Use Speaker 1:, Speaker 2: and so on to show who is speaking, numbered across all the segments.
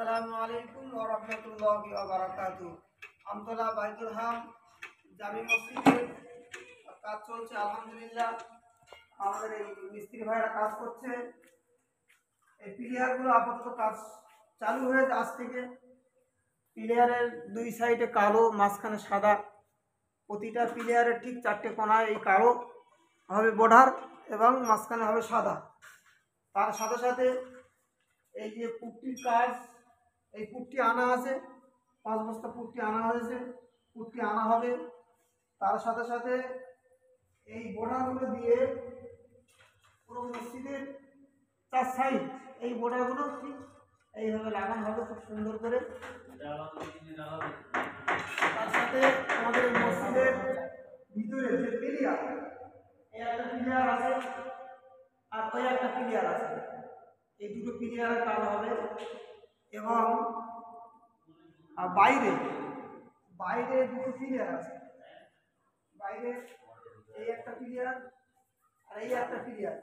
Speaker 1: আসসালামু আলাইকুম ওয়া রাহমাতুল্লাহি ওয়া বারাকাতুহু। আমতলা বাইতুল হাম জামি মসজিদের কাজ চলছে আলহামদুলিল্লাহ। আমাদের এই মিস্ত্রি ভাইরা কাজ করছে। এই পিলিয়ারগুলো আপাতত কাজ চালু হয়েছে আজ থেকে। পিলিয়ারের দুই সাইডে কালো, মাঝখানে সাদা। প্রতিটা পিলিয়ারের ঠিক 4টে কোণায় এই কালো হবে বর্ডার এবং মাঝখানে হবে সাদা। তার সাথে সাথে এই যে পুট্টির কাজ, এই পুট্টি আনা আছে, 5 বস্তা পুট্টি আনা হয়েছে, পুট্টি আনা হবে। তার সাথে সাথে এই বর্ডারগুলো দিয়ে পুরো মসজিদের 4 সাইড এই বর্ডারগুলো ঠিক এইভাবে লাগানো হবে খুব সুন্দর করে। তার সাথে আমাদের এই মসজিদের ভিতরে যে পিলিয়ার, এই একটা পিলিয়ার আছে আর ওই একটা পিলিয়ার আছে, এই দুটো পিলিয়ারের কাজ হবে। এবং বাইরে বাইরে দুটো পিলিয়ার আছে, বাইরে এই একটা পিলিয়ার আর এই একটা পিলিয়ার,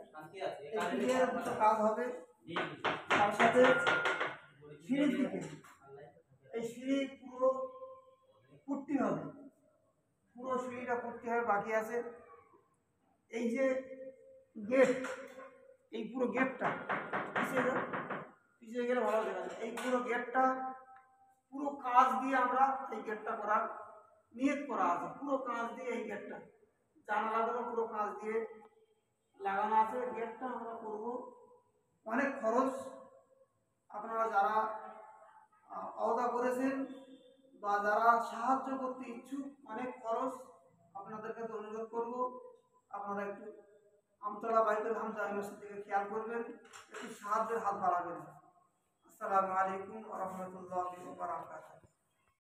Speaker 1: এই পিলিয়ারের দুটো কাজ হবে। তার সাথে সিঁড়ির দিকে এই সিঁড়ি পুরো পুট্টি হবে, পুরো সিঁড়িটা পুট্টি হবে, বাকি আছে। এই যে গেট, এই পুরো গেটটা পিছিয়ে গেলে ভালো দেখা যায়। এই পুরো গেটটা পুরো কাঁচ দিয়ে আমরা এই গেটটা করার নিয়ত করা আছে। পুরো কাঁচ দিয়ে এই গেটটা, জানালাগুলো পুরো কাঁচ দিয়ে লাগানো আছে। গেটটা আমরা করব, অনেক খরচ। আপনারা যারা আওতা করেছেন বা যারা সাহায্য করতে ইচ্ছুক, অনেক খরচ, আপনাদের কাছে অনুরোধ করব আপনারা একটু আমতলা বাইতুল হাম জামি মসজিদ থেকে খেয়াল করবেন, একটু সাহায্যের হাত বাড়াবেন। আসসালামু আলাইকুম ওয়া রাহমাতুল্লাহি ওয়া বারাকাতুহু।